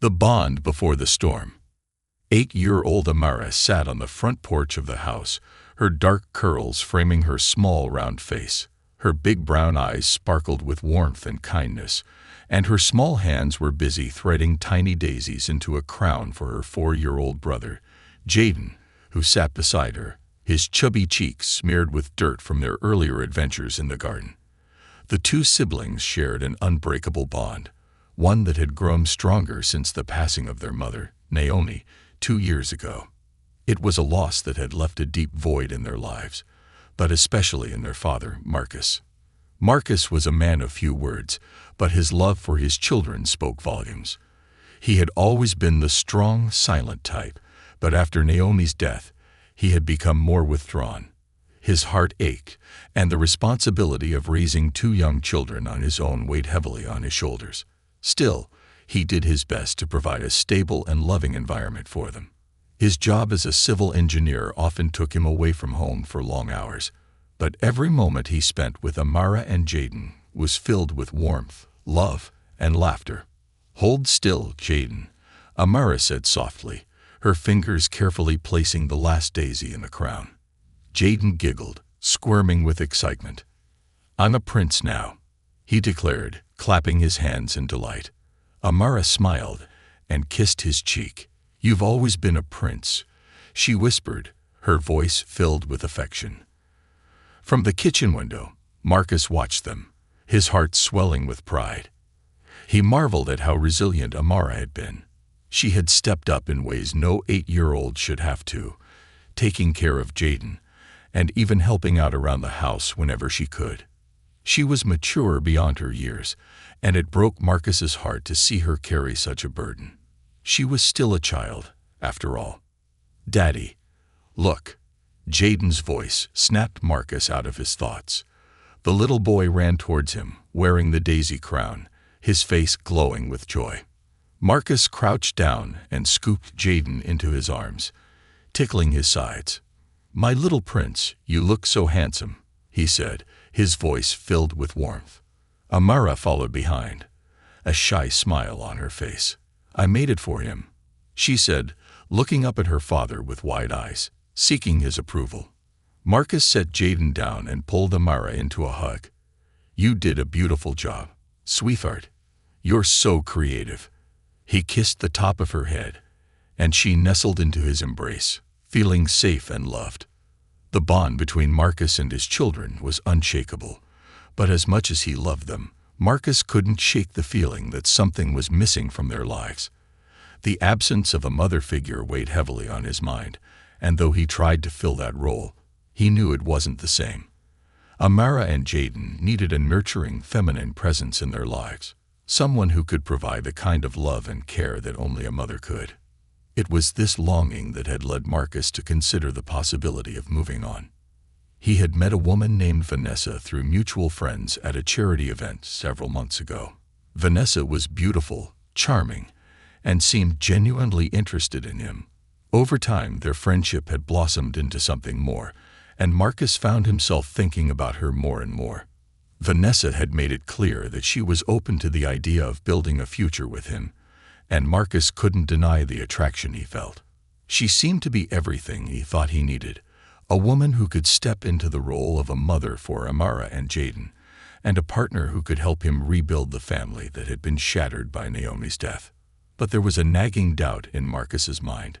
The bond before the storm. 8-year-old Amara sat on the front porch of the house, her dark curls framing her small round face. Her big brown eyes sparkled with warmth and kindness, and her small hands were busy threading tiny daisies into a crown for her 4-year-old brother, Jaden, who sat beside her, his chubby cheeks smeared with dirt from their earlier adventures in the garden. The two siblings shared an unbreakable bond, one that had grown stronger since the passing of their mother, Naomi, 2 years ago. It was a loss that had left a deep void in their lives, but especially in their father, Marcus. Marcus was a man of few words, but his love for his children spoke volumes. He had always been the strong, silent type, but after Naomi's death, he had become more withdrawn. His heart ached, and the responsibility of raising 2 young children on his own weighed heavily on his shoulders. Still, he did his best to provide a stable and loving environment for them. His job as a civil engineer often took him away from home for long hours, but every moment he spent with Amara and Jaden was filled with warmth, love, and laughter. "Hold still, Jaden," Amara said softly, her fingers carefully placing the last daisy in the crown. Jaden giggled, squirming with excitement. "I'm a prince now," he declared, clapping his hands in delight. Amara smiled and kissed his cheek. "You've always been a prince," she whispered, her voice filled with affection. From the kitchen window, Marcus watched them, his heart swelling with pride. He marveled at how resilient Amara had been. She had stepped up in ways no 8-year-old should have to, taking care of Jaden, and even helping out around the house whenever she could. She was mature beyond her years, and it broke Marcus's heart to see her carry such a burden. She was still a child, after all. "Daddy, look." Jaden's voice snapped Marcus out of his thoughts. The little boy ran towards him, wearing the daisy crown, his face glowing with joy. Marcus crouched down and scooped Jaden into his arms, tickling his sides. "My little prince, you look so handsome," he said, his voice filled with warmth. Amara followed behind, a shy smile on her face. "I made it for him," she said, looking up at her father with wide eyes, seeking his approval. Marcus set Jaden down and pulled Amara into a hug. "You did a beautiful job, sweetheart. You're so creative." He kissed the top of her head, and she nestled into his embrace, feeling safe and loved. The bond between Marcus and his children was unshakable, but as much as he loved them, Marcus couldn't shake the feeling that something was missing from their lives. The absence of a mother figure weighed heavily on his mind, and though he tried to fill that role, he knew it wasn't the same. Amara and Jaden needed a nurturing, feminine presence in their lives, someone who could provide the kind of love and care that only a mother could. It was this longing that had led Marcus to consider the possibility of moving on. He had met a woman named Vanessa through mutual friends at a charity event several months ago. Vanessa was beautiful, charming, and seemed genuinely interested in him. Over time, their friendship had blossomed into something more, and Marcus found himself thinking about her more and more. Vanessa had made it clear that she was open to the idea of building a future with him, and Marcus couldn't deny the attraction he felt. She seemed to be everything he thought he needed, a woman who could step into the role of a mother for Amara and Jaden, and a partner who could help him rebuild the family that had been shattered by Naomi's death. But there was a nagging doubt in Marcus's mind.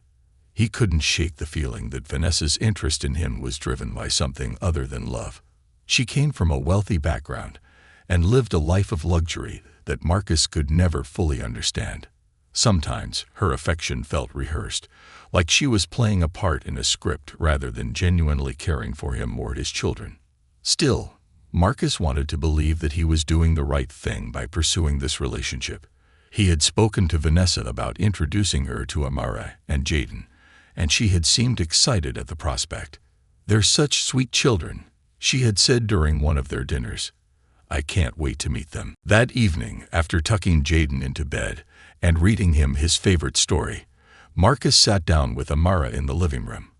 He couldn't shake the feeling that Vanessa's interest in him was driven by something other than love. She came from a wealthy background and lived a life of luxury that Marcus could never fully understand. Sometimes her affection felt rehearsed, like she was playing a part in a script rather than genuinely caring for him or his children. Still, Marcus wanted to believe that he was doing the right thing by pursuing this relationship. He had spoken to Vanessa about introducing her to Amara and Jaden, and she had seemed excited at the prospect. "They're such sweet children," she had said during one of their dinners. "I can't wait to meet them." That evening, after tucking Jaden into bed and reading him his favorite story, Marcus sat down with Amara in the living room.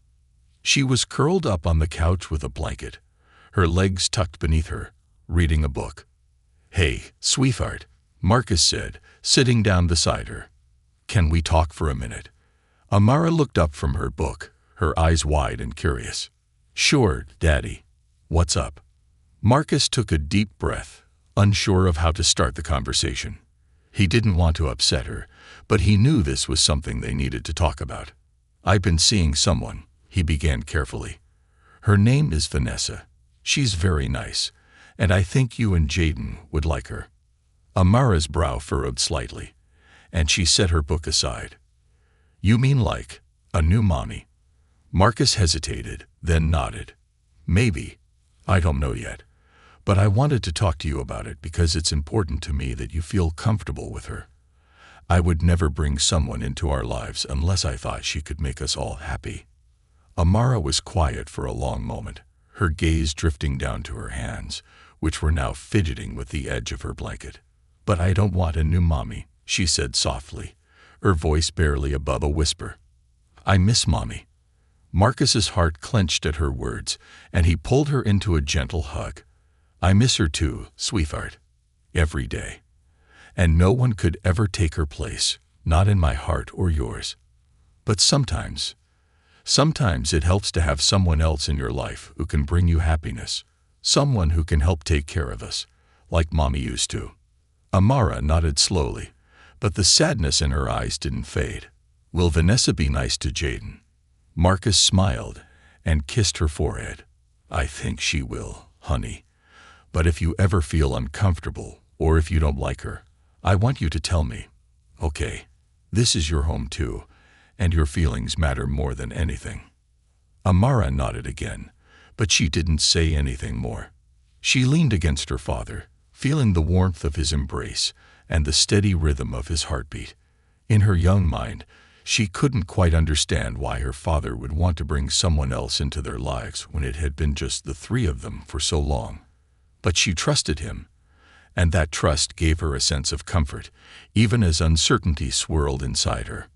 She was curled up on the couch with a blanket, her legs tucked beneath her, reading a book. "Hey, sweetheart," Marcus said, sitting down beside her. Can we talk for a minute? Amara looked up from her book, her eyes wide and curious. Sure, Daddy. What's up? Marcus took a deep breath, unsure of how to start the conversation. He didn't want to upset her, but he knew this was something they needed to talk about. I've been seeing someone, he began carefully. Her name is Vanessa. She's very nice, and I think you and Jaden would like her. Amara's brow furrowed slightly, and she set her book aside. You mean like a new mommy? Marcus hesitated, then nodded. Maybe. I don't know yet. But I wanted to talk to you about it because it's important to me that you feel comfortable with her. I would never bring someone into our lives unless I thought she could make us all happy. Amara was quiet for a long moment, her gaze drifting down to her hands, which were now fidgeting with the edge of her blanket. But I don't want a new mommy, she said softly, her voice barely above a whisper. I miss Mommy. Marcus's heart clenched at her words, and he pulled her into a gentle hug. I miss her too, sweetheart. Every day. And no one could ever take her place, not in my heart or yours. But sometimes it helps to have someone else in your life who can bring you happiness, someone who can help take care of us, like Mommy used to. Amara nodded slowly, but the sadness in her eyes didn't fade. Will Vanessa be nice to Jaden? Marcus smiled and kissed her forehead. I think she will, honey. But if you ever feel uncomfortable, or if you don't like her, I want you to tell me. Okay, this is your home too, and your feelings matter more than anything. Amara nodded again, but she didn't say anything more. She leaned against her father, feeling the warmth of his embrace and the steady rhythm of his heartbeat. In her young mind, she couldn't quite understand why her father would want to bring someone else into their lives when it had been just the three of them for so long. But she trusted him, and that trust gave her a sense of comfort, even as uncertainty swirled inside her.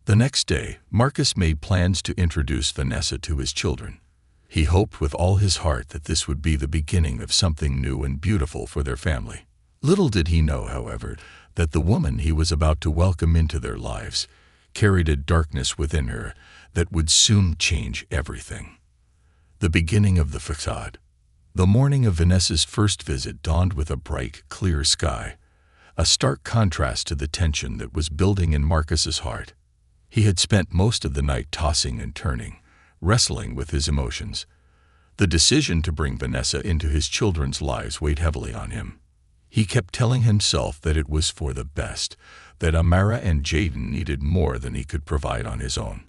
The next day, Marcus made plans to introduce Vanessa to his children. He hoped with all his heart that this would be the beginning of something new and beautiful for their family. Little did he know, however, that the woman he was about to welcome into their lives carried a darkness within her that would soon change everything. The beginning of the facade. The morning of Vanessa's first visit dawned with a bright, clear sky, a stark contrast to the tension that was building in Marcus's heart. He had spent most of the night tossing and turning, wrestling with his emotions. The decision to bring Vanessa into his children's lives weighed heavily on him. He kept telling himself that it was for the best, that Amara and Jaden needed more than he could provide on his own.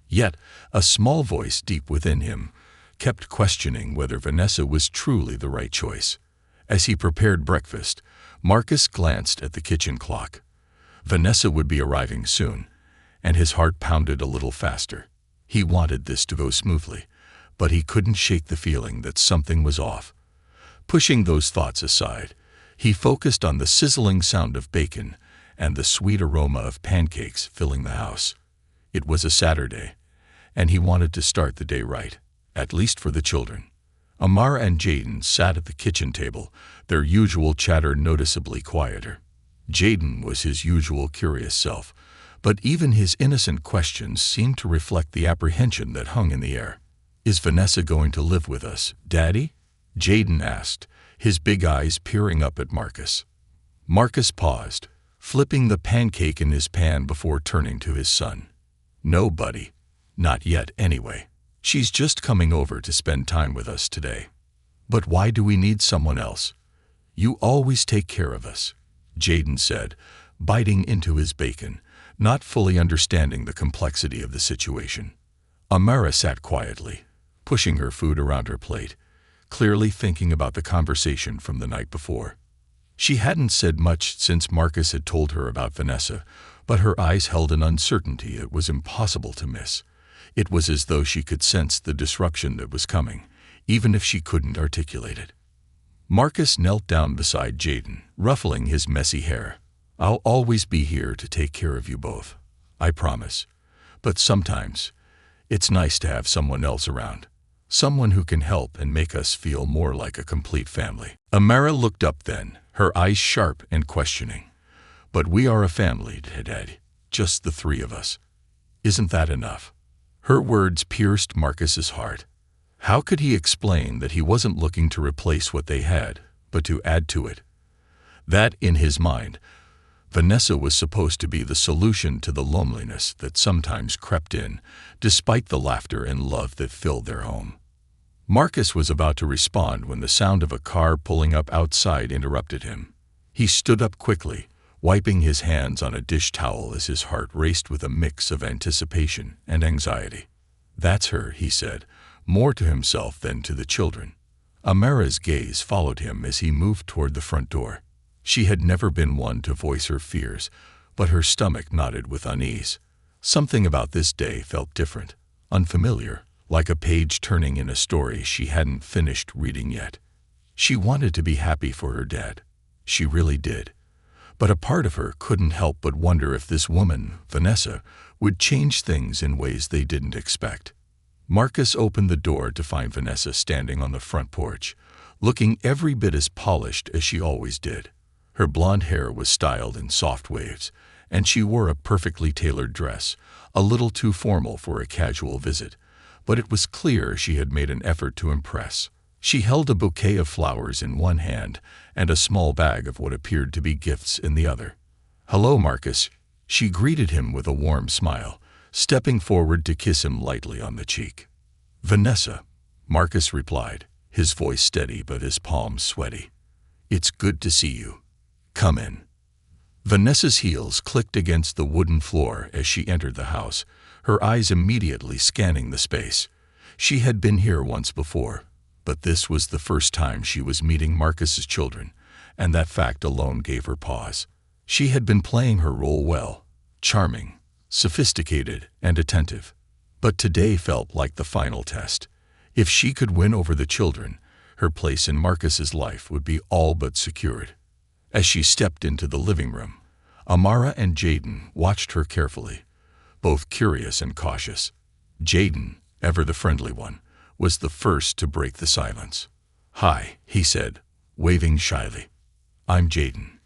Yet, a small voice deep within him kept questioning whether Vanessa was truly the right choice. As he prepared breakfast, Marcus glanced at the kitchen clock. Vanessa would be arriving soon, and his heart pounded a little faster. He wanted this to go smoothly, but he couldn't shake the feeling that something was off. Pushing those thoughts aside, he focused on the sizzling sound of bacon and the sweet aroma of pancakes filling the house. It was a Saturday, and he wanted to start the day right, at least for the children. Amara and Jaden sat at the kitchen table, their usual chatter noticeably quieter. Jaden was his usual curious self, but even his innocent questions seemed to reflect the apprehension that hung in the air. Is Vanessa going to live with us, Daddy? Jaden asked, his big eyes peering up at Marcus. Marcus paused, flipping the pancake in his pan before turning to his son. No, buddy. Not yet, anyway. She's just coming over to spend time with us today. But why do we need someone else? You always take care of us, Jaden said, biting into his bacon, not fully understanding the complexity of the situation. Amara sat quietly, pushing her food around her plate, clearly thinking about the conversation from the night before. She hadn't said much since Marcus had told her about Vanessa, but her eyes held an uncertainty it was impossible to miss. It was as though she could sense the disruption that was coming, even if she couldn't articulate it. Marcus knelt down beside Jaden, ruffling his messy hair. I'll always be here to take care of you both, I promise. But sometimes, it's nice to have someone else around. Someone who can help and make us feel more like a complete family. Amara looked up then, her eyes sharp and questioning. But we are a family, Dad, just the three of us. Isn't that enough?" Her words pierced Marcus's heart. How could he explain that he wasn't looking to replace what they had, but to add to it? That, in his mind, Vanessa was supposed to be the solution to the loneliness that sometimes crept in, despite the laughter and love that filled their home. Marcus was about to respond when the sound of a car pulling up outside interrupted him. He stood up quickly, wiping his hands on a dish towel as his heart raced with a mix of anticipation and anxiety. "That's her," he said, more to himself than to the children. Amara's gaze followed him as he moved toward the front door. She had never been one to voice her fears, but her stomach knotted with unease. Something about this day felt different, unfamiliar, like a page turning in a story she hadn't finished reading yet. She wanted to be happy for her dad. She really did. But a part of her couldn't help but wonder if this woman, Vanessa, would change things in ways they didn't expect. Marcus opened the door to find Vanessa standing on the front porch, looking every bit as polished as she always did. Her blonde hair was styled in soft waves, and she wore a perfectly tailored dress, a little too formal for a casual visit, but it was clear she had made an effort to impress. She held a bouquet of flowers in one hand and a small bag of what appeared to be gifts in the other. "Hello, Marcus." She greeted him with a warm smile, stepping forward to kiss him lightly on the cheek. "Vanessa," Marcus replied, his voice steady but his palms sweaty. "It's good to see you. Come in." Vanessa's heels clicked against the wooden floor as she entered the house, her eyes immediately scanning the space. She had been here once before, but this was the first time she was meeting Marcus's children, and that fact alone gave her pause. She had been playing her role well, charming, sophisticated, and attentive. But today felt like the final test. If she could win over the children, her place in Marcus's life would be all but secured. As she stepped into the living room, Amara and Jaden watched her carefully, both curious and cautious. Jaden, ever the friendly one, was the first to break the silence. "Hi," he said, waving shyly. "I'm Jaden."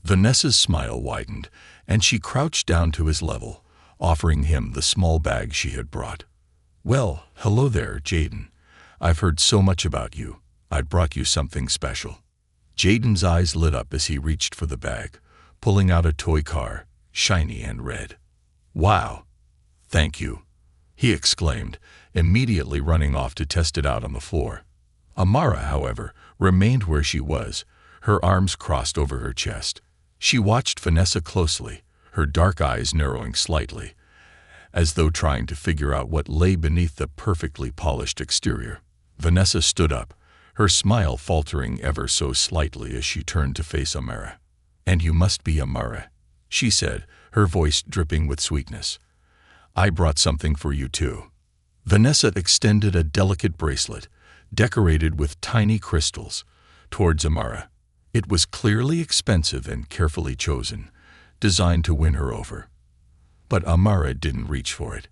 Vanessa's smile widened, and she crouched down to his level, offering him the small bag she had brought. "Well, hello there, Jaden. I've heard so much about you. I brought you something special." Jaden's eyes lit up as he reached for the bag, pulling out a toy car, shiny and red. "Wow! Thank you," he exclaimed, immediately running off to test it out on the floor. Amara, however, remained where she was, her arms crossed over her chest. She watched Vanessa closely, her dark eyes narrowing slightly, as though trying to figure out what lay beneath the perfectly polished exterior. Vanessa stood up, her smile faltering ever so slightly as she turned to face Amara. "And you must be Amara," she said, her voice dripping with sweetness. "I brought something for you too." Vanessa extended a delicate bracelet, decorated with tiny crystals, towards Amara. It was clearly expensive and carefully chosen, designed to win her over. But Amara didn't reach for it.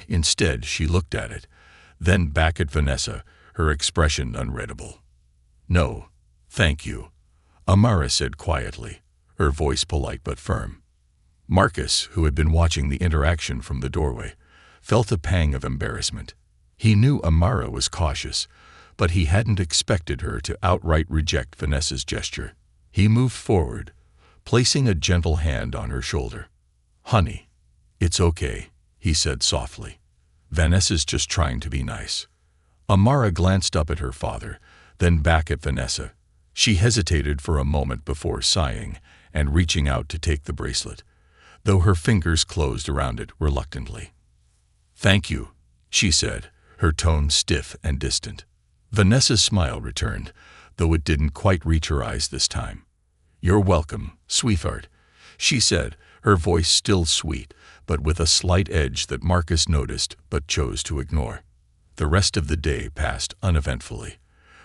Instead, she looked at it, then back at Vanessa, her expression unreadable. "No, thank you," Amara said quietly, her voice polite but firm. Marcus, who had been watching the interaction from the doorway, felt a pang of embarrassment. He knew Amara was cautious, but he hadn't expected her to outright reject Vanessa's gesture. He moved forward, placing a gentle hand on her shoulder. "Honey, it's okay," he said softly. "Vanessa's just trying to be nice." Amara glanced up at her father, then back at Vanessa. She hesitated for a moment before sighing and reaching out to take the bracelet, though her fingers closed around it reluctantly. "Thank you," she said, her tone stiff and distant. Vanessa's smile returned, though it didn't quite reach her eyes this time. "You're welcome, sweetheart," she said, her voice still sweet, but with a slight edge that Marcus noticed but chose to ignore. The rest of the day passed uneventfully,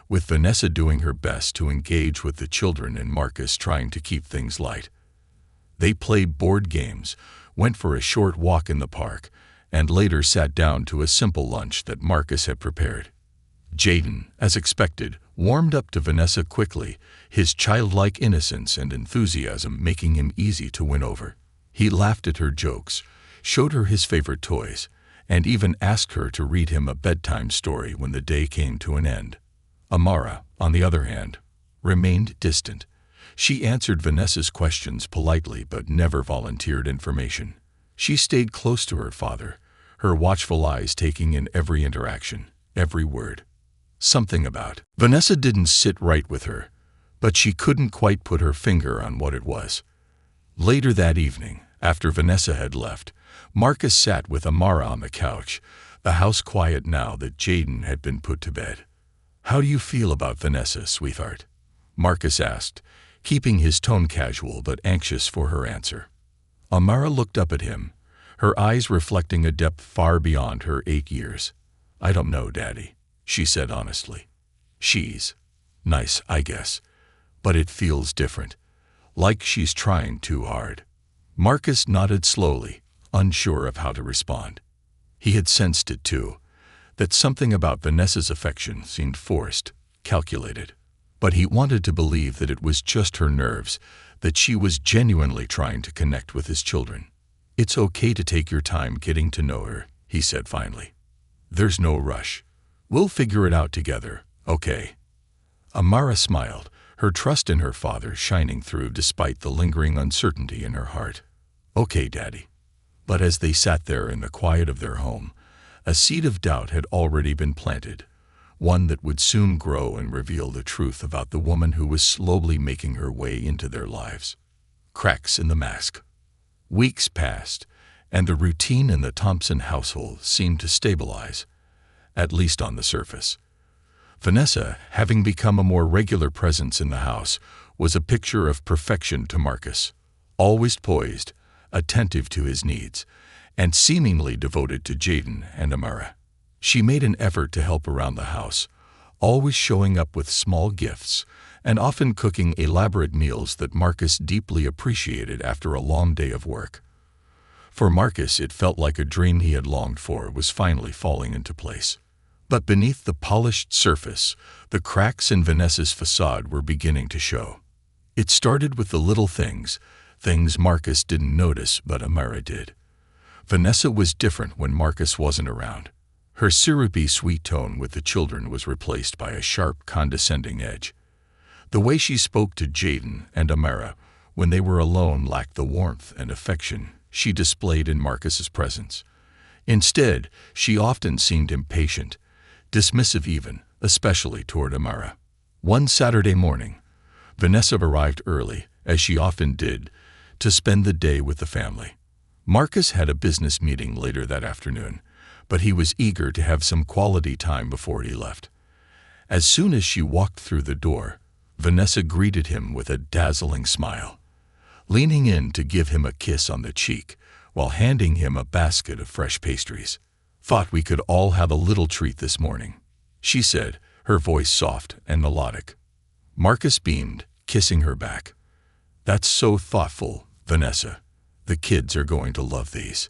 with Vanessa doing her best to engage with the children and Marcus trying to keep things light. They played board games, went for a short walk in the park, and later sat down to a simple lunch that Marcus had prepared. Jaden, as expected, warmed up to Vanessa quickly, his childlike innocence and enthusiasm making him easy to win over. He laughed at her jokes, showed her his favorite toys, and even asked her to read him a bedtime story when the day came to an end. Amara, on the other hand, remained distant. She answered Vanessa's questions politely but never volunteered information. She stayed close to her father, her watchful eyes taking in every interaction, every word. Something about Vanessa didn't sit right with her, but she couldn't quite put her finger on what it was. Later that evening, after Vanessa had left, Marcus sat with Amara on the couch, the house quiet now that Jaden had been put to bed. "How do you feel about Vanessa, sweetheart?" Marcus asked, keeping his tone casual but anxious for her answer. Amara looked up at him, her eyes reflecting a depth far beyond her 8 years. "I don't know, Daddy," she said honestly. "She's nice, I guess, but it feels different, like she's trying too hard." Marcus nodded slowly, unsure of how to respond. He had sensed it too, that something about Vanessa's affection seemed forced, calculated. But he wanted to believe that it was just her nerves, that she was genuinely trying to connect with his children. "It's okay to take your time getting to know her," he said finally. "There's no rush. We'll figure it out together, okay?" Amara smiled, her trust in her father shining through despite the lingering uncertainty in her heart. "Okay, Daddy." But as they sat there in the quiet of their home, a seed of doubt had already been planted, one that would soon grow and reveal the truth about the woman who was slowly making her way into their lives. Cracks in the mask. Weeks passed, and the routine in the Thompson household seemed to stabilize, at least on the surface. Vanessa, having become a more regular presence in the house, was a picture of perfection to Marcus, always poised, attentive to his needs, and seemingly devoted to Jaden and Amara. She made an effort to help around the house, always showing up with small gifts and often cooking elaborate meals that Marcus deeply appreciated after a long day of work. For Marcus, it felt like a dream he had longed for was finally falling into place. But beneath the polished surface, the cracks in Vanessa's facade were beginning to show. It started with the little things Marcus didn't notice but Amara did. Vanessa was different when Marcus wasn't around. Her syrupy sweet tone with the children was replaced by a sharp, condescending edge. The way she spoke to Jaden and Amara when they were alone lacked the warmth and affection she displayed in Marcus's presence. Instead, she often seemed impatient, dismissive even, especially toward Amara. One Saturday morning, Vanessa arrived early, as she often did, to spend the day with the family. Marcus had a business meeting later that afternoon, but he was eager to have some quality time before he left. As soon as she walked through the door, Vanessa greeted him with a dazzling smile, leaning in to give him a kiss on the cheek while handing him a basket of fresh pastries. "Thought we could all have a little treat this morning," she said, her voice soft and melodic. Marcus beamed, kissing her back. "That's so thoughtful, Vanessa. The kids are going to love these."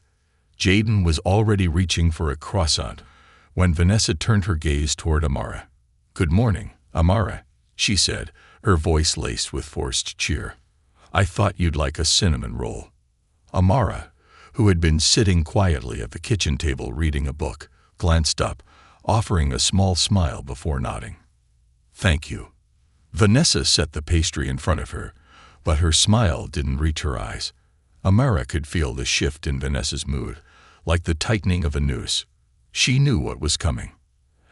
Jaden was already reaching for a croissant when Vanessa turned her gaze toward Amara. "Good morning, Amara," she said, her voice laced with forced cheer. "I thought you'd like a cinnamon roll." Amara, who had been sitting quietly at the kitchen table reading a book, glanced up, offering a small smile before nodding. "Thank you." Vanessa set the pastry in front of her, but her smile didn't reach her eyes. Amara could feel the shift in Vanessa's mood, like the tightening of a noose. She knew what was coming.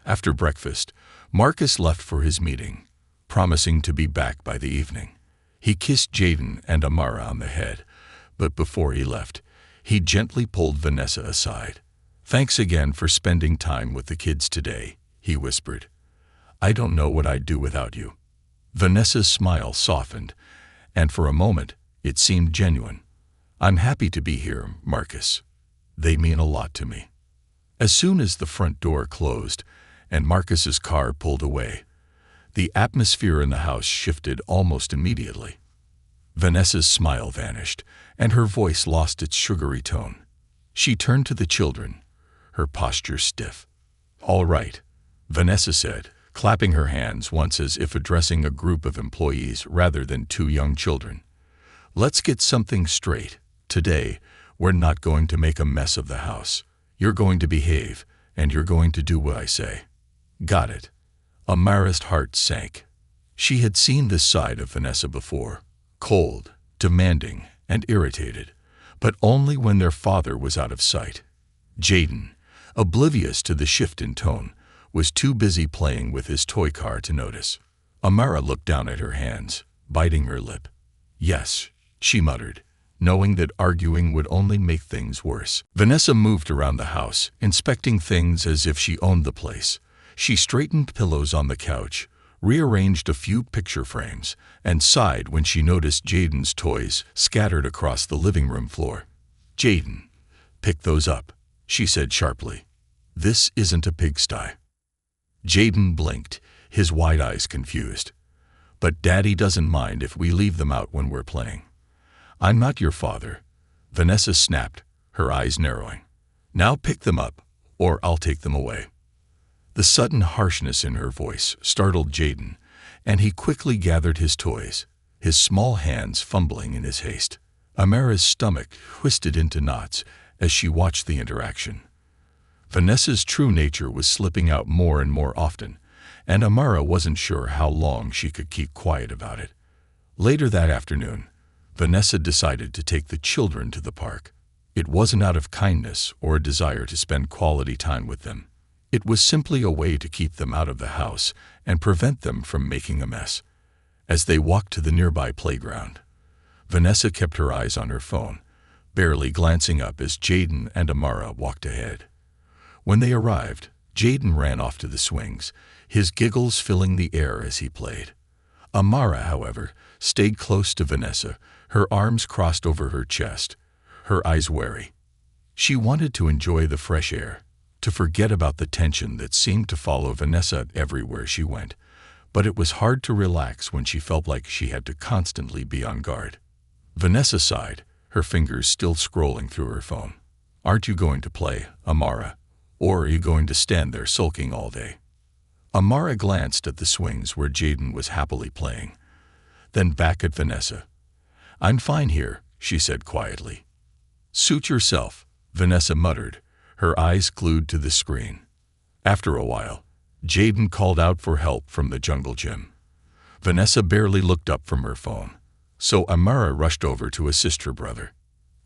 After breakfast, Marcus left for his meeting, promising to be back by the evening. He kissed Jaden and Amara on the head, but before he left, he gently pulled Vanessa aside. "Thanks again for spending time with the kids today," he whispered. "I don't know what I'd do without you." Vanessa's smile softened, and for a moment, it seemed genuine. "I'm happy to be here, Marcus. They mean a lot to me." As soon as the front door closed and Marcus's car pulled away, the atmosphere in the house shifted almost immediately. Vanessa's smile vanished, and her voice lost its sugary tone. She turned to the children, her posture stiff. "All right," Vanessa said, clapping her hands once as if addressing a group of employees rather than two young children. "Let's get something straight. Today, we're not going to make a mess of the house. You're going to behave, and you're going to do what I say." "Got it." Amara's heart sank. She had seen this side of Vanessa before, cold, demanding, and irritated, but only when their father was out of sight. Jaden, oblivious to the shift in tone, was too busy playing with his toy car to notice. Amara looked down at her hands, biting her lip. "Yes," she muttered, knowing that arguing would only make things worse. Vanessa moved around the house, inspecting things as if she owned the place. She straightened pillows on the couch, rearranged a few picture frames, and sighed when she noticed Jaden's toys scattered across the living room floor. "Jaden, pick those up," she said sharply. "This isn't a pigsty." Jaden blinked, his wide eyes confused. "But Daddy doesn't mind if we leave them out when we're playing." "I'm not your father," Vanessa snapped, her eyes narrowing. "Now pick them up, or I'll take them away." The sudden harshness in her voice startled Jaden, and he quickly gathered his toys, his small hands fumbling in his haste. Amara's stomach twisted into knots as she watched the interaction. Vanessa's true nature was slipping out more and more often, and Amara wasn't sure how long she could keep quiet about it. Later that afternoon, Vanessa decided to take the children to the park. It wasn't out of kindness or a desire to spend quality time with them. It was simply a way to keep them out of the house and prevent them from making a mess. As they walked to the nearby playground, Vanessa kept her eyes on her phone, barely glancing up as Jaden and Amara walked ahead. When they arrived, Jaden ran off to the swings, his giggles filling the air as he played. Amara, however, stayed close to Vanessa, her arms crossed over her chest, her eyes wary. She wanted to enjoy the fresh air, to forget about the tension that seemed to follow Vanessa everywhere she went, but it was hard to relax when she felt like she had to constantly be on guard. Vanessa sighed, her fingers still scrolling through her phone. "Aren't you going to play, Amara? Or are you going to stand there sulking all day?" Amara glanced at the swings where Jaden was happily playing, then back at Vanessa. "I'm fine here," she said quietly. "Suit yourself," Vanessa muttered, her eyes glued to the screen. After a while, Jaden called out for help from the jungle gym. Vanessa barely looked up from her phone, so Amara rushed over to assist her brother.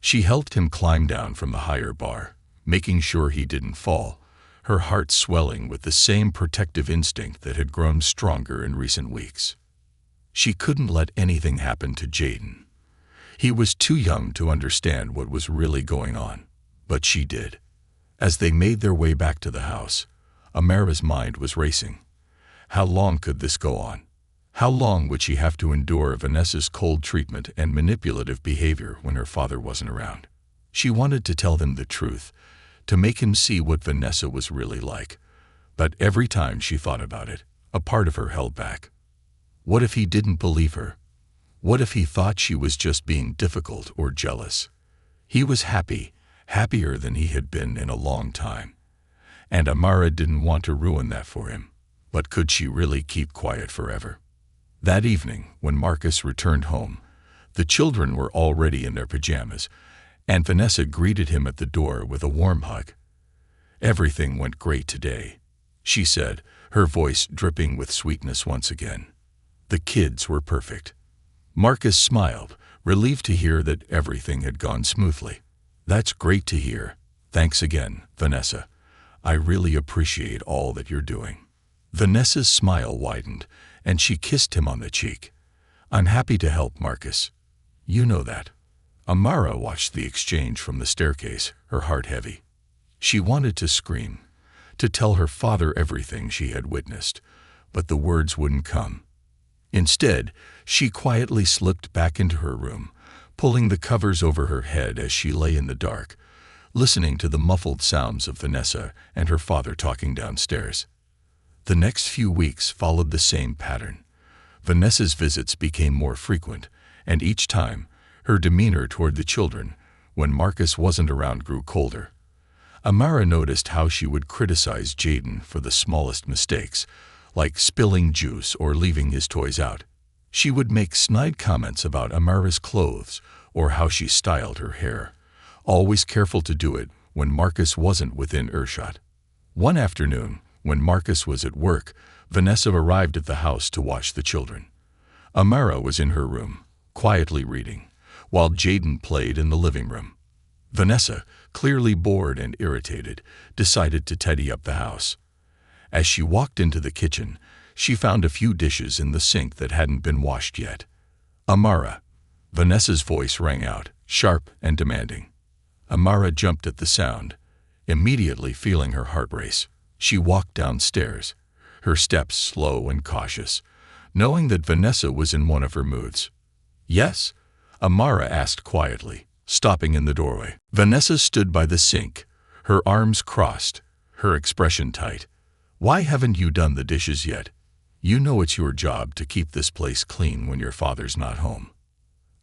She helped him climb down from the higher bar, making sure he didn't fall, her heart swelling with the same protective instinct that had grown stronger in recent weeks. She couldn't let anything happen to Jaden. He was too young to understand what was really going on, but she did. As they made their way back to the house, Amara's mind was racing. How long could this go on? How long would she have to endure Vanessa's cold treatment and manipulative behavior when her father wasn't around? She wanted to tell them the truth, to make him see what Vanessa was really like, but every time she thought about it, a part of her held back. What if he didn't believe her? What if he thought she was just being difficult or jealous? He was happy, happier than he had been in a long time. And Amara didn't want to ruin that for him. But could she really keep quiet forever? That evening, when Marcus returned home, the children were already in their pajamas, and Vanessa greeted him at the door with a warm hug. "Everything went great today," she said, her voice dripping with sweetness once again. "The kids were perfect." Marcus smiled, relieved to hear that everything had gone smoothly. "That's great to hear. Thanks again, Vanessa. I really appreciate all that you're doing." Vanessa's smile widened, and she kissed him on the cheek. "I'm happy to help, Marcus. You know that." Amara watched the exchange from the staircase, her heart heavy. She wanted to scream, to tell her father everything she had witnessed, but the words wouldn't come. Instead, she quietly slipped back into her room, pulling the covers over her head as she lay in the dark, listening to the muffled sounds of Vanessa and her father talking downstairs. The next few weeks followed the same pattern. Vanessa's visits became more frequent, and each time, her demeanor toward the children, when Marcus wasn't around, grew colder. Amara noticed how she would criticize Jaden for the smallest mistakes, like spilling juice or leaving his toys out. She would make snide comments about Amara's clothes or how she styled her hair, always careful to do it when Marcus wasn't within earshot. One afternoon, when Marcus was at work, Vanessa arrived at the house to watch the children. Amara was in her room, quietly reading, while Jaden played in the living room. Vanessa, clearly bored and irritated, decided to tidy up the house. As she walked into the kitchen, she found a few dishes in the sink that hadn't been washed yet. "Amara," Vanessa's voice rang out, sharp and demanding. Amara jumped at the sound, immediately feeling her heart race. She walked downstairs, her steps slow and cautious, knowing that Vanessa was in one of her moods. "Yes?" Amara asked quietly, stopping in the doorway. Vanessa stood by the sink, her arms crossed, her expression tight. "Why haven't you done the dishes yet? You know it's your job to keep this place clean when your father's not home."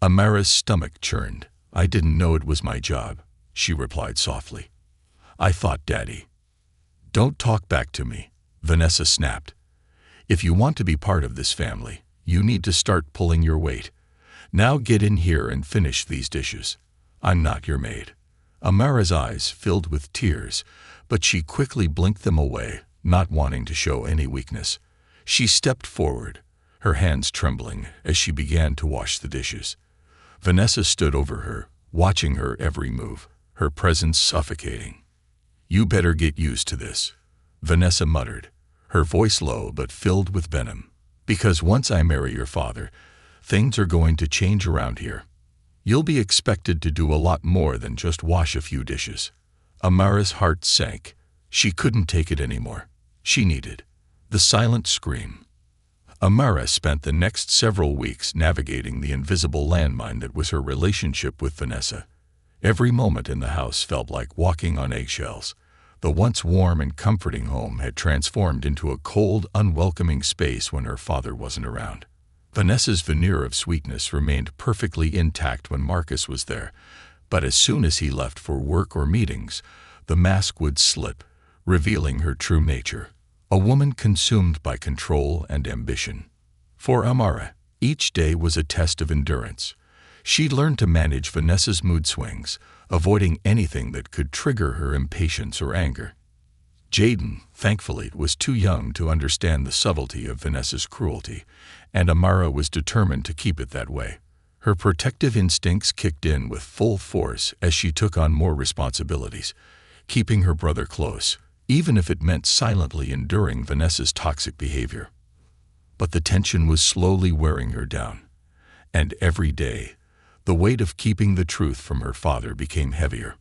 Amara's stomach churned. "I didn't know it was my job," she replied softly. "I thought Daddy." "Don't talk back to me," Vanessa snapped. "If you want to be part of this family, you need to start pulling your weight. Now get in here and finish these dishes. I'm not your maid." Amara's eyes filled with tears, but she quickly blinked them away, not wanting to show any weakness. She stepped forward, her hands trembling as she began to wash the dishes. Vanessa stood over her, watching her every move, her presence suffocating. "You better get used to this," Vanessa muttered, her voice low but filled with venom. "Because once I marry your father, things are going to change around here. You'll be expected to do a lot more than just wash a few dishes." Amara's heart sank. She couldn't take it anymore. She needed the silent scream. Amara spent the next several weeks navigating the invisible landmine that was her relationship with Vanessa. Every moment in the house felt like walking on eggshells. The once warm and comforting home had transformed into a cold, unwelcoming space when her father wasn't around. Vanessa's veneer of sweetness remained perfectly intact when Marcus was there, but as soon as he left for work or meetings, the mask would slip, revealing her true nature. A woman consumed by control and ambition. For Amara, each day was a test of endurance. She learned to manage Vanessa's mood swings, avoiding anything that could trigger her impatience or anger. Jaden, thankfully, was too young to understand the subtlety of Vanessa's cruelty, and Amara was determined to keep it that way. Her protective instincts kicked in with full force as she took on more responsibilities, keeping her brother close, even if it meant silently enduring Vanessa's toxic behavior. But the tension was slowly wearing her down, and every day, the weight of keeping the truth from her father became heavier.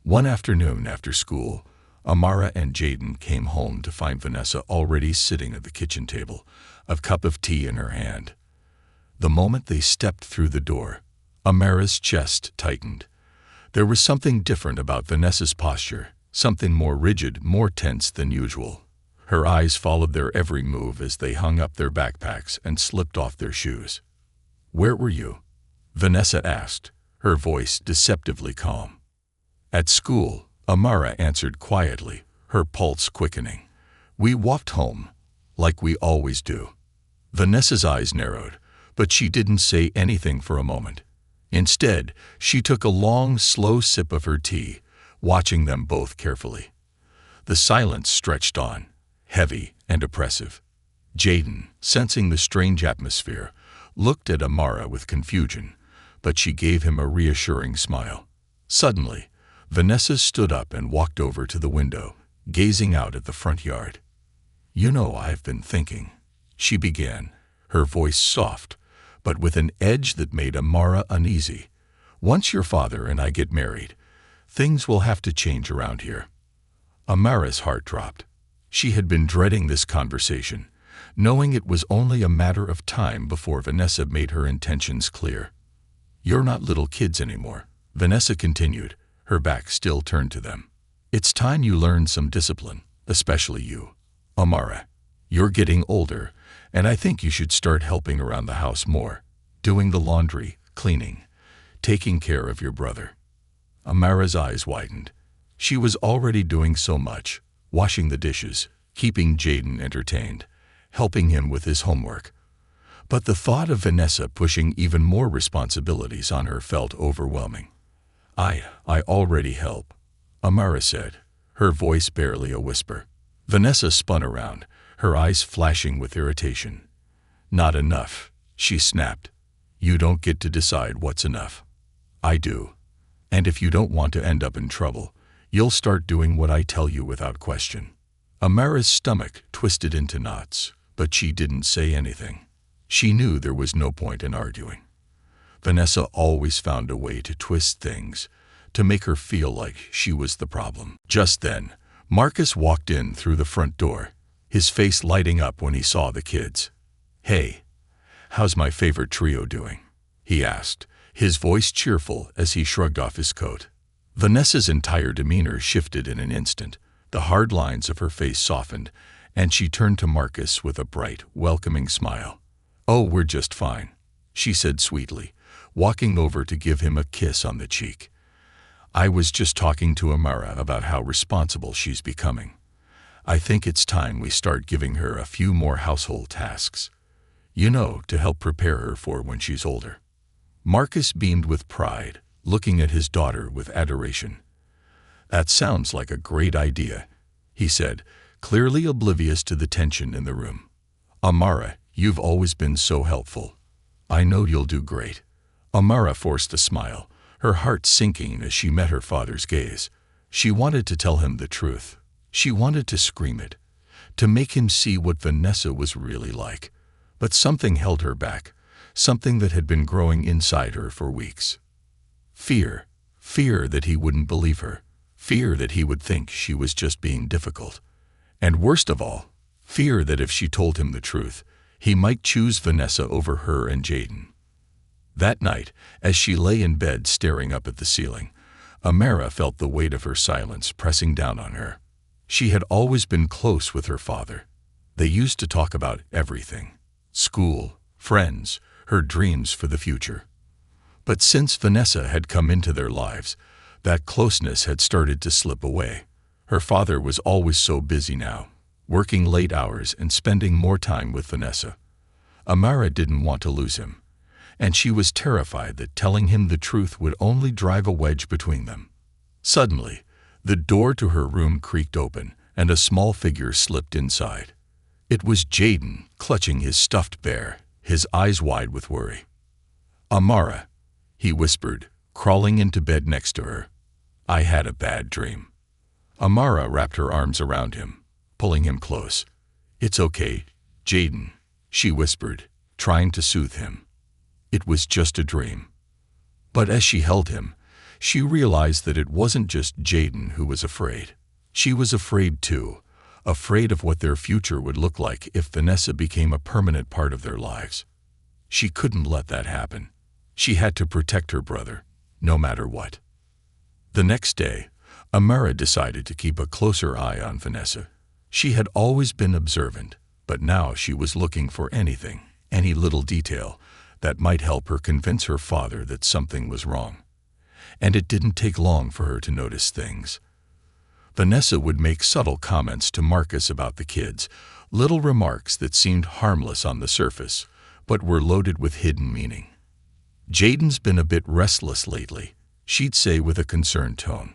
One afternoon after school, Amara and Jaden came home to find Vanessa already sitting at the kitchen table, a cup of tea in her hand. The moment they stepped through the door, Amara's chest tightened. There was something different about Vanessa's posture, something more rigid, more tense than usual. Her eyes followed their every move as they hung up their backpacks and slipped off their shoes. "Where were you?" Vanessa asked, her voice deceptively calm. "At school," Amara answered quietly, her pulse quickening. "We walked home, like we always do." Vanessa's eyes narrowed, but she didn't say anything for a moment. Instead, she took a long, slow sip of her tea, watching them both carefully. The silence stretched on, heavy and oppressive. Jaden, sensing the strange atmosphere, looked at Amara with confusion, but she gave him a reassuring smile. Suddenly, Vanessa stood up and walked over to the window, gazing out at the front yard. "You know, I've been thinking," she began, her voice soft, but with an edge that made Amara uneasy. "Once your father and I get married, things will have to change around here." Amara's heart dropped. She had been dreading this conversation, knowing it was only a matter of time before Vanessa made her intentions clear. "You're not little kids anymore," Vanessa continued, her back still turned to them. "It's time you learned some discipline, especially you, Amara. You're getting older, and I think you should start helping around the house more, doing the laundry, cleaning, taking care of your brother." Amara's eyes widened. She was already doing so much, washing the dishes, keeping Jaden entertained, helping him with his homework. But the thought of Vanessa pushing even more responsibilities on her felt overwhelming. I already help," Amara said, her voice barely a whisper. Vanessa spun around, her eyes flashing with irritation. "Not enough," she snapped. "You don't get to decide what's enough. I do. And if you don't want to end up in trouble, you'll start doing what I tell you without question." Amara's stomach twisted into knots, but she didn't say anything. She knew there was no point in arguing. Vanessa always found a way to twist things, to make her feel like she was the problem. Just then, Marcus walked in through the front door, his face lighting up when he saw the kids. "Hey, how's my favorite trio doing?" he asked, his voice cheerful as he shrugged off his coat. Vanessa's entire demeanor shifted in an instant. The hard lines of her face softened, and she turned to Marcus with a bright, welcoming smile. "Oh, we're just fine," she said sweetly, walking over to give him a kiss on the cheek. "I was just talking to Amara about how responsible she's becoming. I think it's time we start giving her a few more household tasks. You know, to help prepare her for when she's older." Marcus beamed with pride, looking at his daughter with adoration. "That sounds like a great idea," he said, clearly oblivious to the tension in the room. "Amara, you've always been so helpful. I know you'll do great." Amara forced a smile, her heart sinking as she met her father's gaze. She wanted to tell him the truth. She wanted to scream it, to make him see what Vanessa was really like. But something held her back, something that had been growing inside her for weeks. Fear. Fear that he wouldn't believe her. Fear that he would think she was just being difficult. And worst of all, fear that if she told him the truth, he might choose Vanessa over her and Jaden. That night, as she lay in bed staring up at the ceiling, Amara felt the weight of her silence pressing down on her. She had always been close with her father. They used to talk about everything: school, friends, her dreams for the future. But since Vanessa had come into their lives, that closeness had started to slip away. Her father was always so busy now, working late hours and spending more time with Vanessa. Amara didn't want to lose him, and she was terrified that telling him the truth would only drive a wedge between them. Suddenly, the door to her room creaked open, and a small figure slipped inside. It was Jaden, clutching his stuffed bear, his eyes wide with worry. "Amara," he whispered, crawling into bed next to her. "I had a bad dream." Amara wrapped her arms around him, pulling him close. "It's okay, Jaden," she whispered, trying to soothe him. "It was just a dream." But as she held him, she realized that it wasn't just Jaden who was afraid. She was afraid too, afraid of what their future would look like if Vanessa became a permanent part of their lives. She couldn't let that happen. She had to protect her brother, no matter what. The next day, Amara decided to keep a closer eye on Vanessa. She had always been observant, but now she was looking for anything, any little detail, that might help her convince her father that something was wrong. And it didn't take long for her to notice things. Vanessa would make subtle comments to Marcus about the kids, little remarks that seemed harmless on the surface, but were loaded with hidden meaning. "Jaden's been a bit restless lately," she'd say with a concerned tone.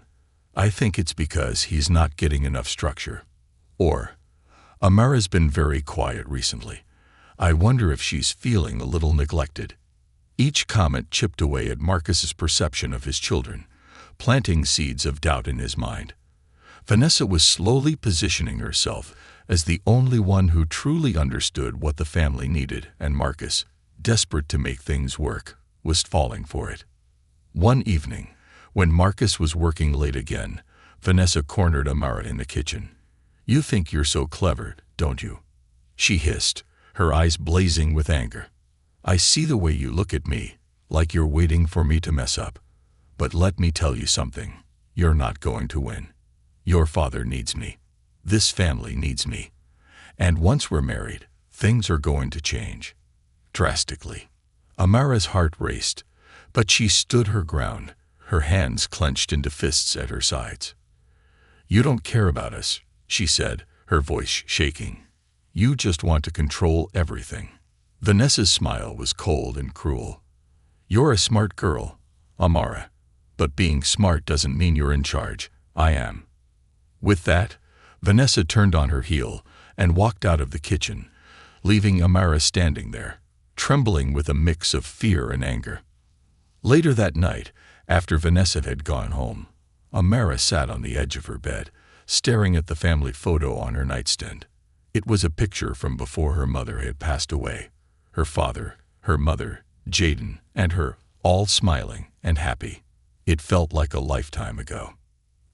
"I think it's because he's not getting enough structure." Or, "Amara's been very quiet recently. I wonder if she's feeling a little neglected." Each comment chipped away at Marcus's perception of his children, planting seeds of doubt in his mind. Vanessa was slowly positioning herself as the only one who truly understood what the family needed, and Marcus, desperate to make things work, was falling for it. One evening, when Marcus was working late again, Vanessa cornered Amara in the kitchen. "You think you're so clever, don't you?" she hissed, her eyes blazing with anger. "I see the way you look at me, like you're waiting for me to mess up. But let me tell you something, you're not going to win. Your father needs me. This family needs me. And once we're married, things are going to change. Drastically." Amara's heart raced, but she stood her ground, her hands clenched into fists at her sides. "You don't care about us," she said, her voice shaking. "You just want to control everything. Vanessa's smile was cold and cruel. "You're a smart girl, Amara. But being smart doesn't mean you're in charge. I am." With that, Vanessa turned on her heel and walked out of the kitchen, leaving Amara standing there, trembling with a mix of fear and anger. Later that night, after Vanessa had gone home, Amara sat on the edge of her bed, staring at the family photo on her nightstand. It was a picture from before her mother had passed away. Her father, her mother, Jaden, and her, all smiling and happy. It felt like a lifetime ago.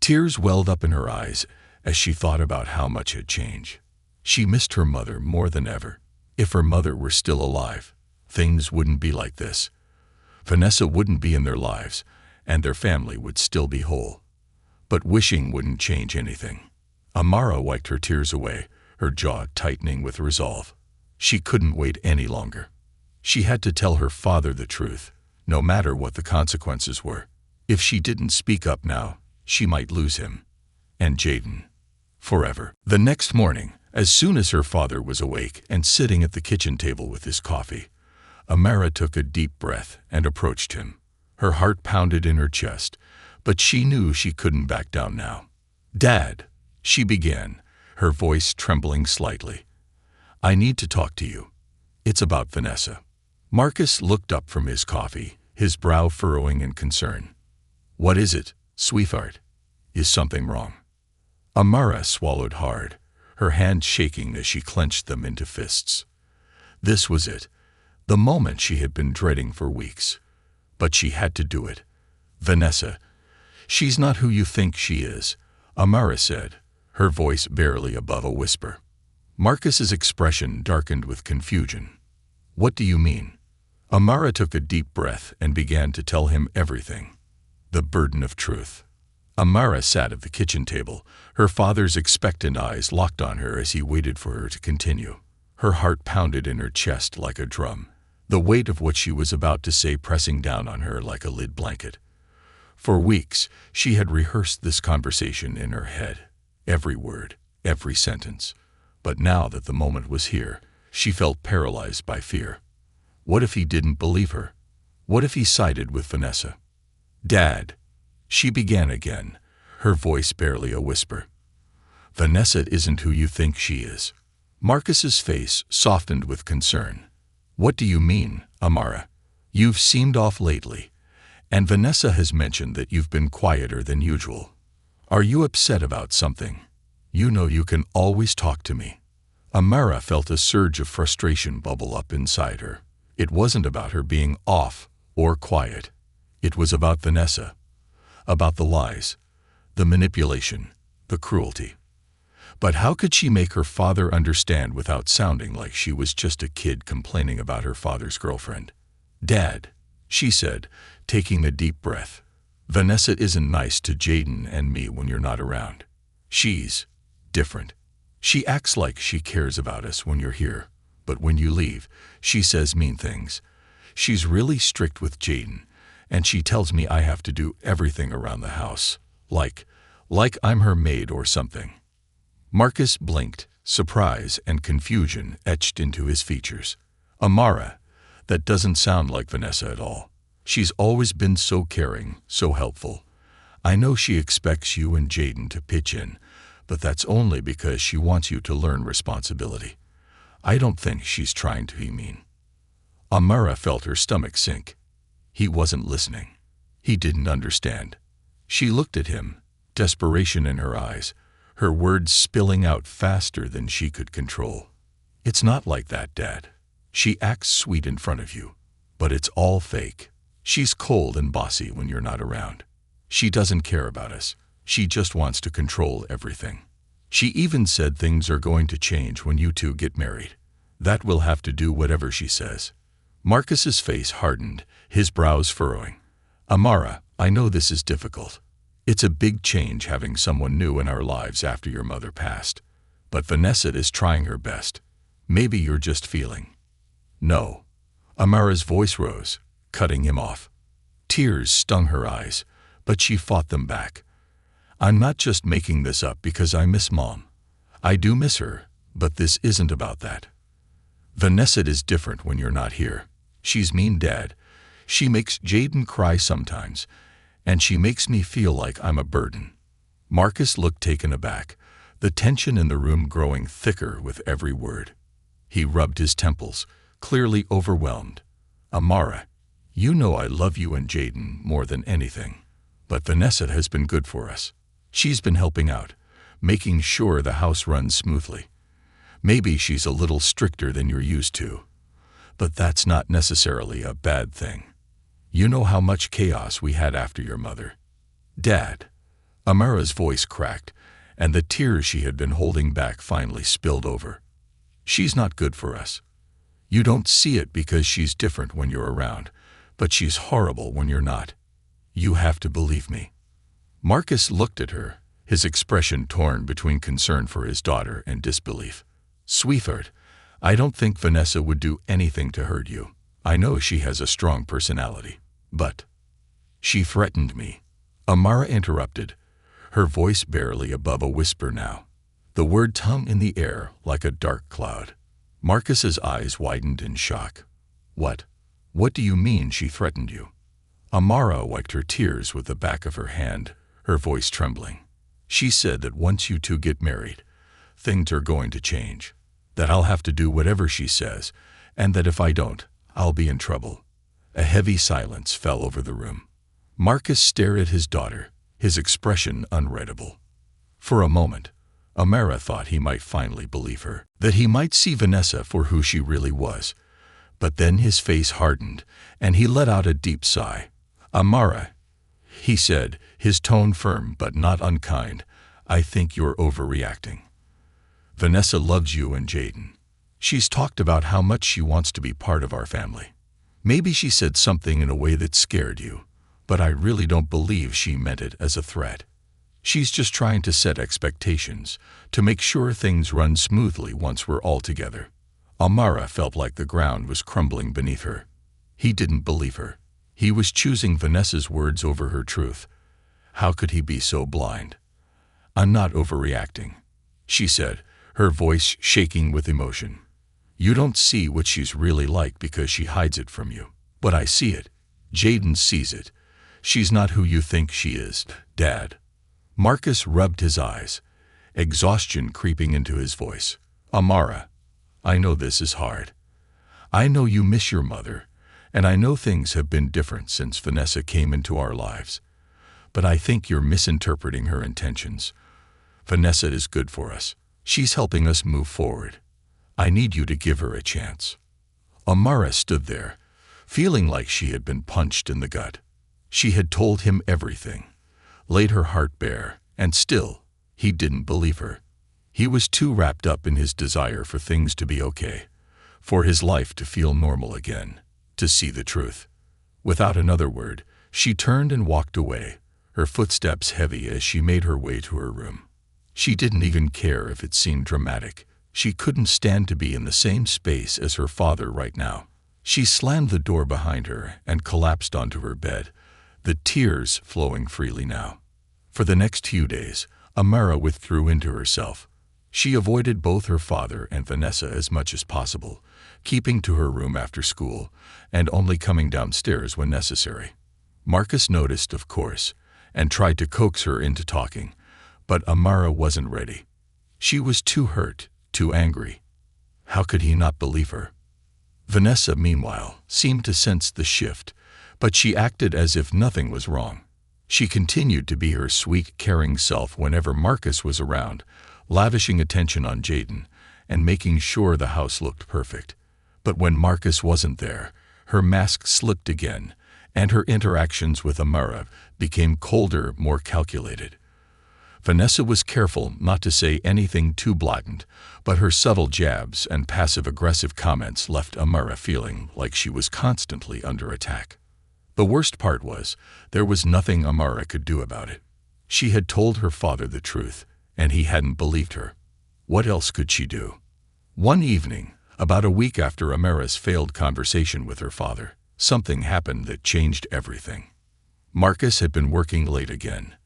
Tears welled up in her eyes as she thought about how much had changed. She missed her mother more than ever. If her mother were still alive, things wouldn't be like this. Vanessa wouldn't be in their lives, and their family would still be whole. But wishing wouldn't change anything. Amara wiped her tears away, her jaw tightening with resolve. She couldn't wait any longer. She had to tell her father the truth, no matter what the consequences were. If she didn't speak up now, she might lose him. And Jaden. Forever. The next morning, as soon as her father was awake and sitting at the kitchen table with his coffee, Amara took a deep breath and approached him. Her heart pounded in her chest, but she knew she couldn't back down now. "Dad," she began, her voice trembling slightly. "I need to talk to you. It's about Vanessa." Marcus looked up from his coffee, his brow furrowing in concern. "What is it, sweetheart? Is something wrong?" Amara swallowed hard, her hands shaking as she clenched them into fists. This was it, the moment she had been dreading for weeks. But she had to do it. "Vanessa, she's not who you think she is," Amara said, her voice barely above a whisper. Marcus's expression darkened with confusion. "What do you mean?" Amara took a deep breath and began to tell him everything. The burden of truth. Amara sat at the kitchen table, her father's expectant eyes locked on her as he waited for her to continue. Her heart pounded in her chest like a drum, the weight of what she was about to say pressing down on her like a lead blanket. For weeks, she had rehearsed this conversation in her head, every word, every sentence. But now that the moment was here, she felt paralyzed by fear. What if he didn't believe her? What if he sided with Vanessa? "Dad," she began again, her voice barely a whisper. "Vanessa isn't who you think she is." Marcus's face softened with concern. "What do you mean, Amara? You've seemed off lately, and Vanessa has mentioned that you've been quieter than usual. Are you upset about something? You know you can always talk to me." Amara felt a surge of frustration bubble up inside her. It wasn't about her being off or quiet. It was about Vanessa. About the lies, the manipulation, the cruelty. But how could she make her father understand without sounding like she was just a kid complaining about her father's girlfriend? "Dad," she said, taking a deep breath, "Vanessa isn't nice to Jaden and me when you're not around. She's different. She acts like she cares about us when you're here, but when you leave, she says mean things. She's really strict with Jaden, and she tells me I have to do everything around the house, like I'm her maid or something." Marcus blinked, surprise and confusion etched into his features. "Amara, that doesn't sound like Vanessa at all. She's always been so caring, so helpful. I know she expects you and Jaden to pitch in, but that's only because she wants you to learn responsibility. I don't think she's trying to be mean." Amara felt her stomach sink. He wasn't listening. He didn't understand. She looked at him, desperation in her eyes, her words spilling out faster than she could control. "It's not like that, Dad. She acts sweet in front of you, but it's all fake. She's cold and bossy when you're not around. She doesn't care about us. She just wants to control everything. She even said things are going to change when you two get married. That we'll have to do whatever she says." Marcus's face hardened, his brows furrowing. "Amara, I know this is difficult. It's a big change having someone new in our lives after your mother passed. But Vanessa is trying her best. Maybe you're just feeling." "No." Amara's voice rose, cutting him off. Tears stung her eyes, but she fought them back. "I'm not just making this up because I miss Mom. I do miss her, but this isn't about that. Vanessa is different when you're not here. She's mean, Dad. She makes Jaden cry sometimes, and she makes me feel like I'm a burden." Marcus looked taken aback, the tension in the room growing thicker with every word. He rubbed his temples, clearly overwhelmed. "Amara, you know I love you and Jaden more than anything. But Vanessa has been good for us. She's been helping out, making sure the house runs smoothly. Maybe she's a little stricter than you're used to, but that's not necessarily a bad thing. You know how much chaos we had after your mother." "Dad." Amara's voice cracked, and the tears she had been holding back finally spilled over. "She's not good for us. You don't see it because she's different when you're around, but she's horrible when you're not. You have to believe me." Marcus looked at her, his expression torn between concern for his daughter and disbelief. "Sweetheart, I don't think Vanessa would do anything to hurt you. I know she has a strong personality, but—" "She threatened me," Amara interrupted, her voice barely above a whisper now, the word hung in the air like a dark cloud. Marcus's eyes widened in shock. What do you mean she threatened you?" Amara wiped her tears with the back of her hand, her voice trembling. "She said that once you two get married, things are going to change, that I'll have to do whatever she says, and that if I don't, I'll be in trouble." A heavy silence fell over the room. Marcus stared at his daughter, his expression unreadable. For a moment, Amara thought he might finally believe her, that he might see Vanessa for who she really was. But then his face hardened, and he let out a deep sigh. "Amara," he said, his tone firm but not unkind, "I think you're overreacting. Vanessa loves you and Jaden. She's talked about how much she wants to be part of our family. Maybe she said something in a way that scared you, but I really don't believe she meant it as a threat. She's just trying to set expectations, to make sure things run smoothly once we're all together." Amara felt like the ground was crumbling beneath her. He didn't believe her. He was choosing Vanessa's words over her truth. How could he be so blind? "I'm not overreacting," she said, her voice shaking with emotion. "You don't see what she's really like because she hides it from you. But I see it. Jaden sees it. She's not who you think she is, Dad." Marcus rubbed his eyes, exhaustion creeping into his voice. "Amara, I know this is hard. I know you miss your mother, and I know things have been different since Vanessa came into our lives. But I think you're misinterpreting her intentions. Vanessa is good for us. She's helping us move forward. I need you to give her a chance." Amara stood there, feeling like she had been punched in the gut. She had told him everything, laid her heart bare, and still, he didn't believe her. He was too wrapped up in his desire for things to be okay, for his life to feel normal again, to see the truth. Without another word, she turned and walked away, her footsteps heavy as she made her way to her room. She didn't even care if it seemed dramatic. She couldn't stand to be in the same space as her father right now. She slammed the door behind her and collapsed onto her bed, the tears flowing freely now. For the next few days, Amara withdrew into herself. She avoided both her father and Vanessa as much as possible, keeping to her room after school and only coming downstairs when necessary. Marcus noticed, of course, and tried to coax her into talking, but Amara wasn't ready. She was too hurt, too angry. How could he not believe her? Vanessa, meanwhile, seemed to sense the shift, but she acted as if nothing was wrong. She continued to be her sweet, caring self whenever Marcus was around, lavishing attention on Jaden and making sure the house looked perfect. But when Marcus wasn't there, her mask slipped again, and her interactions with Amara became colder, more calculated. Vanessa was careful not to say anything too blatant, but her subtle jabs and passive-aggressive comments left Amara feeling like she was constantly under attack. The worst part was, there was nothing Amara could do about it. She had told her father the truth, and he hadn't believed her. What else could she do? One evening, about a week after Amara's failed conversation with her father, something happened that changed everything. Marcus had been working late again,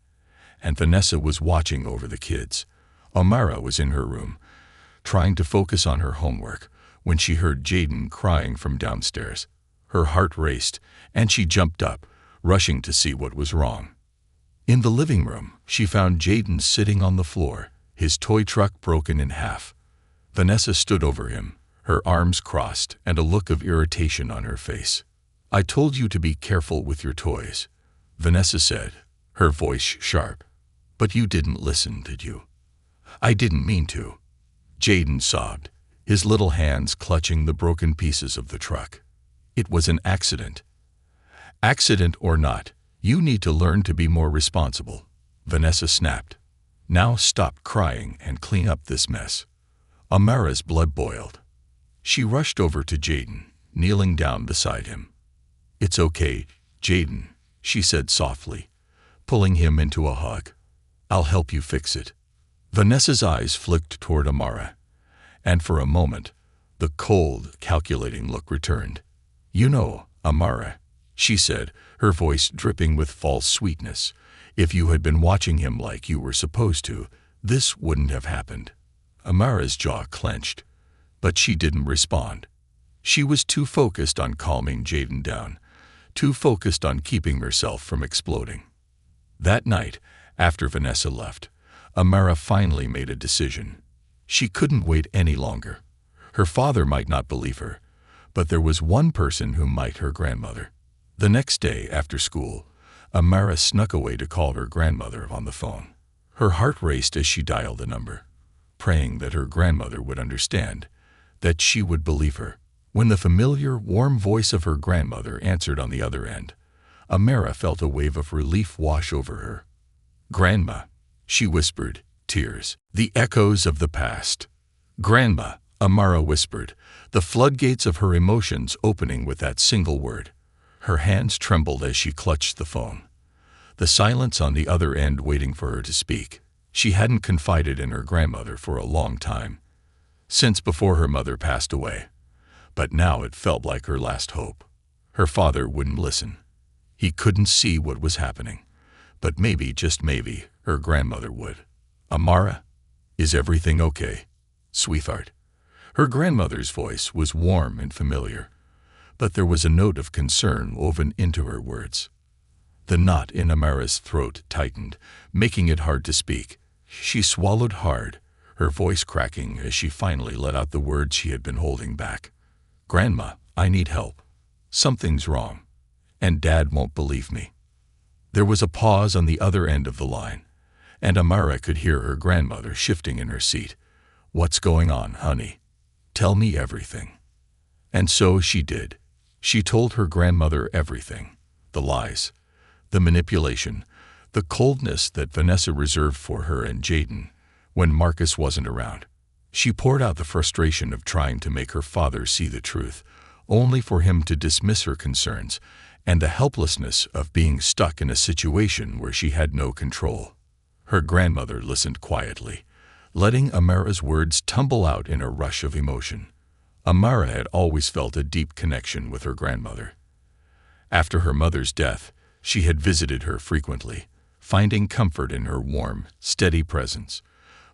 and Vanessa was watching over the kids. Amara was in her room, trying to focus on her homework, when she heard Jaden crying from downstairs. Her heart raced, and she jumped up, rushing to see what was wrong. In the living room, she found Jaden sitting on the floor, his toy truck broken in half. Vanessa stood over him, her arms crossed and a look of irritation on her face. "I told you to be careful with your toys," Vanessa said, her voice sharp. "But you didn't listen, did you?" "I didn't mean to," Jaden sobbed, his little hands clutching the broken pieces of the truck. "It was an accident." "Accident or not, you need to learn to be more responsible," Vanessa snapped. "Now stop crying and clean up this mess." Amara's blood boiled. She rushed over to Jaden, kneeling down beside him. "It's okay, Jaden," she said softly, pulling him into a hug. "I'll help you fix it." Vanessa's eyes flicked toward Amara, and for a moment, the cold, calculating look returned. "You know, Amara," she said, her voice dripping with false sweetness, "if you had been watching him like you were supposed to, this wouldn't have happened." Amara's jaw clenched, but she didn't respond. She was too focused on calming Jaden down, too focused on keeping herself from exploding. That night, after Vanessa left, Amara finally made a decision. She couldn't wait any longer. Her father might not believe her, but there was one person who might: her grandmother. The next day, after school, Amara snuck away to call her grandmother on the phone. Her heart raced as she dialed the number, praying that her grandmother would understand, that she would believe her. When the familiar, warm voice of her grandmother answered on the other end, Amara felt a wave of relief wash over her. "Grandma," she whispered, tears, the echoes of the past. "Grandma," Amara whispered, the floodgates of her emotions opening with that single word. Her hands trembled as she clutched the phone. The silence on the other end waiting for her to speak. She hadn't confided in her grandmother for a long time, since before her mother passed away. But now it felt like her last hope. Her father wouldn't listen. He couldn't see what was happening. But maybe, just maybe, her grandmother would. "Amara, is everything okay, sweetheart?" Her grandmother's voice was warm and familiar, but there was a note of concern woven into her words. The knot in Amara's throat tightened, making it hard to speak. She swallowed hard, her voice cracking as she finally let out the words she had been holding back. "Grandma, I need help. Something's wrong, and Dad won't believe me." There was a pause on the other end of the line, and Amara could hear her grandmother shifting in her seat. "What's going on, honey? Tell me everything." And so she did. She told her grandmother everything: the lies, the manipulation, the coldness that Vanessa reserved for her and Jaden when Marcus wasn't around. She poured out the frustration of trying to make her father see the truth, only for him to dismiss her concerns, and the helplessness of being stuck in a situation where she had no control. Her grandmother listened quietly, letting Amara's words tumble out in a rush of emotion. Amara had always felt a deep connection with her grandmother. After her mother's death, she had visited her frequently, finding comfort in her warm, steady presence.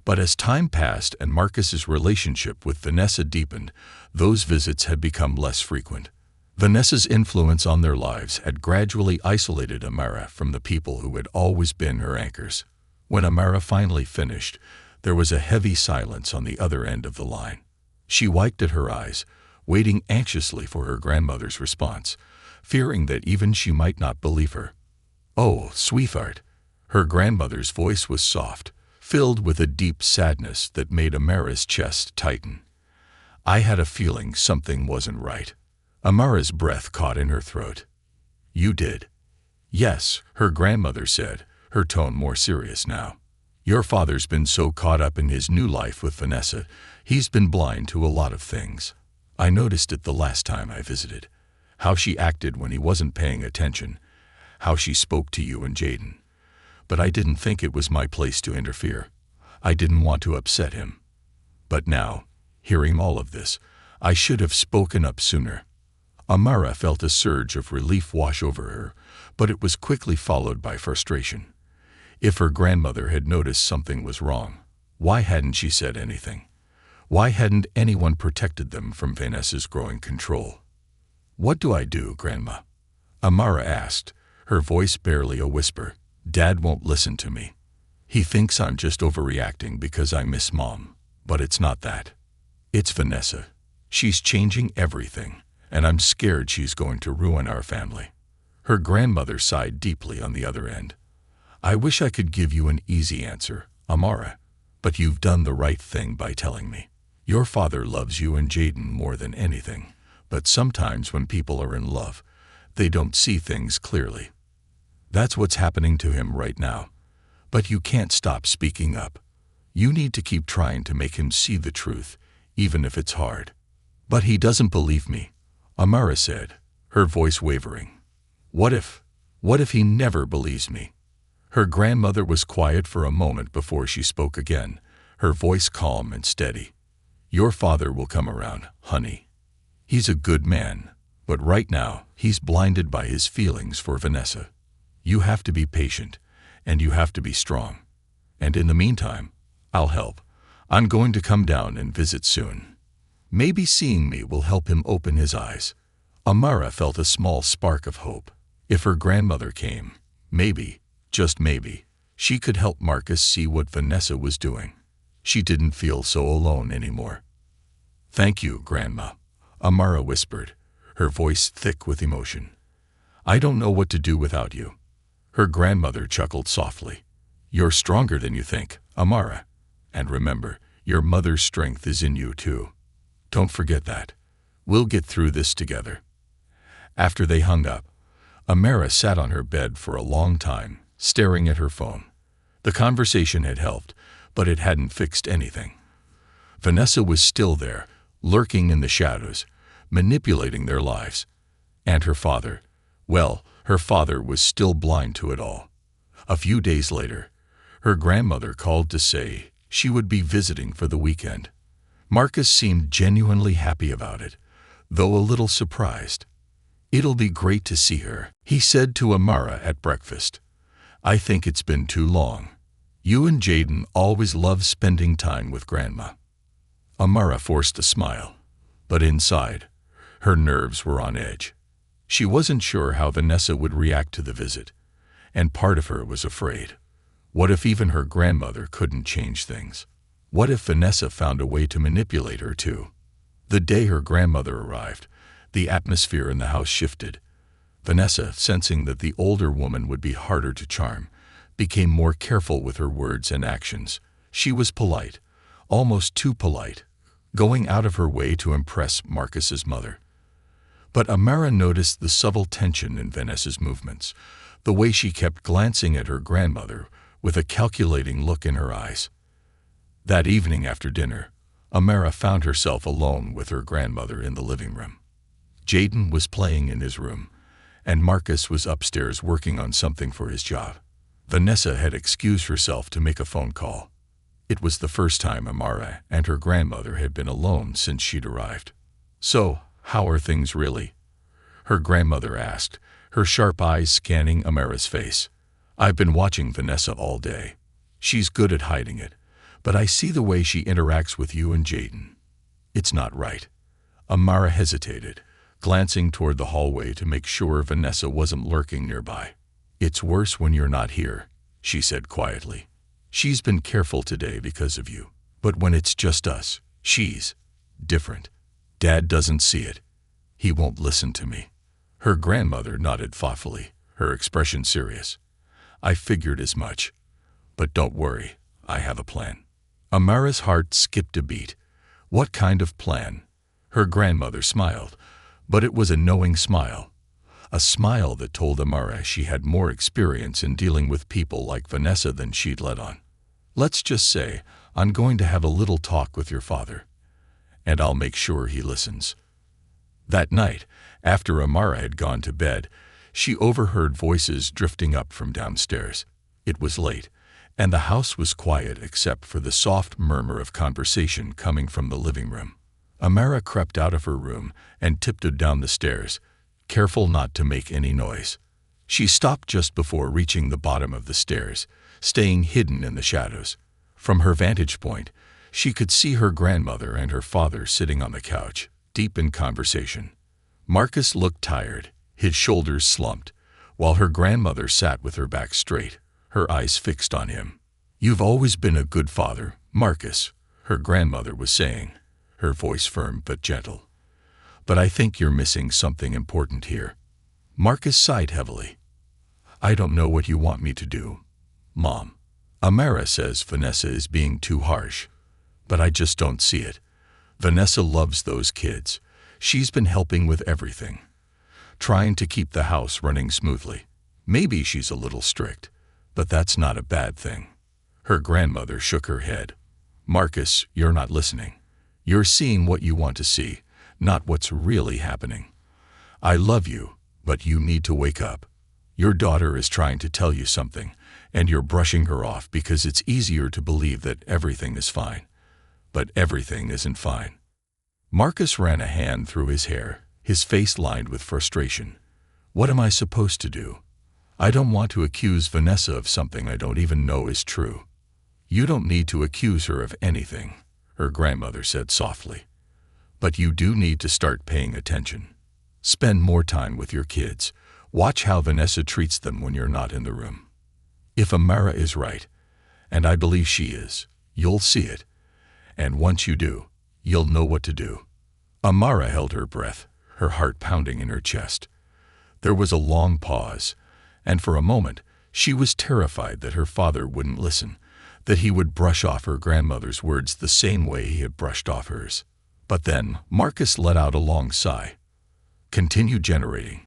But as time passed and Marcus's relationship with Vanessa deepened, those visits had become less frequent. Vanessa's influence on their lives had gradually isolated Amara from the people who had always been her anchors. When Amara finally finished, there was a heavy silence on the other end of the line. She wiped at her eyes, waiting anxiously for her grandmother's response, fearing that even she might not believe her. "Oh, sweetheart." Her grandmother's voice was soft, filled with a deep sadness that made Amara's chest tighten. "I had a feeling something wasn't right." Amara's breath caught in her throat. "You did?" "Yes," her grandmother said, her tone more serious now. "Your father's been so caught up in his new life with Vanessa, he's been blind to a lot of things. I noticed it the last time I visited. How she acted when he wasn't paying attention, how she spoke to you and Jaden. But I didn't think it was my place to interfere. I didn't want to upset him. But now, hearing all of this, I should have spoken up sooner." Amara felt a surge of relief wash over her, but it was quickly followed by frustration. If her grandmother had noticed something was wrong, why hadn't she said anything? Why hadn't anyone protected them from Vanessa's growing control? "What do I do, Grandma?" Amara asked, her voice barely a whisper. "Dad won't listen to me. He thinks I'm just overreacting because I miss Mom, but it's not that. It's Vanessa. She's changing everything, and I'm scared she's going to ruin our family." Her grandmother sighed deeply on the other end. "I wish I could give you an easy answer, Amara, but you've done the right thing by telling me. Your father loves you and Jaden more than anything, but sometimes when people are in love, they don't see things clearly. That's what's happening to him right now. But you can't stop speaking up. You need to keep trying to make him see the truth, even if it's hard." "But he doesn't believe me," Amara said, her voice wavering. What if he never believes me?" Her grandmother was quiet for a moment before she spoke again, her voice calm and steady. "Your father will come around, honey. He's a good man, but right now he's blinded by his feelings for Vanessa. You have to be patient, and you have to be strong. And in the meantime, I'll help. I'm going to come down and visit soon. Maybe seeing me will help him open his eyes." Amara felt a small spark of hope. If her grandmother came, maybe, just maybe, she could help Marcus see what Vanessa was doing. She didn't feel so alone anymore. "Thank you, Grandma," Amara whispered, her voice thick with emotion. "I don't know what to do without you." Her grandmother chuckled softly. "You're stronger than you think, Amara. And remember, your mother's strength is in you too. Don't forget that. We'll get through this together." After they hung up, Amara sat on her bed for a long time, staring at her phone. The conversation had helped, but it hadn't fixed anything. Vanessa was still there, lurking in the shadows, manipulating their lives. And her father, well, her father was still blind to it all. A few days later, her grandmother called to say she would be visiting for the weekend. Marcus seemed genuinely happy about it, though a little surprised. "It'll be great to see her," he said to Amara at breakfast. "I think it's been too long. You and Jaden always love spending time with Grandma." Amara forced a smile, but inside, her nerves were on edge. She wasn't sure how Vanessa would react to the visit, and part of her was afraid. What if even her grandmother couldn't change things? What if Vanessa found a way to manipulate her too? The day her grandmother arrived, the atmosphere in the house shifted. Vanessa, sensing that the older woman would be harder to charm, became more careful with her words and actions. She was polite, almost too polite, going out of her way to impress Marcus's mother. But Amara noticed the subtle tension in Vanessa's movements, the way she kept glancing at her grandmother with a calculating look in her eyes. That evening after dinner, Amara found herself alone with her grandmother in the living room. Jaden was playing in his room, and Marcus was upstairs working on something for his job. Vanessa had excused herself to make a phone call. It was the first time Amara and her grandmother had been alone since she'd arrived. "So, how are things really?" her grandmother asked, her sharp eyes scanning Amara's face. "I've been watching Vanessa all day. She's good at hiding it, but I see the way she interacts with you and Jaden. It's not right." Amara hesitated, glancing toward the hallway to make sure Vanessa wasn't lurking nearby. "It's worse when you're not here," she said quietly. "She's been careful today because of you, but when it's just us, she's different. Dad doesn't see it. He won't listen to me." Her grandmother nodded thoughtfully, her expression serious. "I figured as much. But don't worry, I have a plan." Amara's heart skipped a beat. What kind of plan? Her grandmother smiled, but it was a knowing smile. A smile that told Amara she had more experience in dealing with people like Vanessa than she'd let on. "Let's just say I'm going to have a little talk with your father, and I'll make sure he listens." That night, after Amara had gone to bed, she overheard voices drifting up from downstairs. It was late, and the house was quiet except for the soft murmur of conversation coming from the living room. Amara crept out of her room and tiptoed down the stairs, careful not to make any noise. She stopped just before reaching the bottom of the stairs, staying hidden in the shadows. From her vantage point, She could see her grandmother and her father sitting on the couch, deep in conversation. Marcus looked tired, his shoulders slumped, while her grandmother sat with her back straight, her eyes fixed on him. "You've always been a good father, Marcus," her grandmother was saying, her voice firm but gentle. "But I think you're missing something important here." Marcus sighed heavily. "I don't know what you want me to do, Mom. Amara says Vanessa is being too harsh, but I just don't see it. Vanessa loves those kids. She's been helping with everything, trying to keep the house running smoothly. Maybe she's a little strict, but that's not a bad thing." Her grandmother shook her head. "Marcus, you're not listening. You're seeing what you want to see, not what's really happening. I love you, but you need to wake up. Your daughter is trying to tell you something, and you're brushing her off because it's easier to believe that everything is fine. But everything isn't fine." Marcus ran a hand through his hair, his face lined with frustration. "What am I supposed to do? I don't want to accuse Vanessa of something I don't even know is true." "You don't need to accuse her of anything," her grandmother said softly. "But you do need to start paying attention. Spend more time with your kids. Watch how Vanessa treats them when you're not in the room. If Amara is right, and I believe she is, you'll see it. And once you do, you'll know what to do." Amara held her breath, her heart pounding in her chest. There was a long pause, and for a moment she was terrified that her father wouldn't listen, that he would brush off her grandmother's words the same way he had brushed off hers. But then Marcus let out a long sigh. "Continue generating.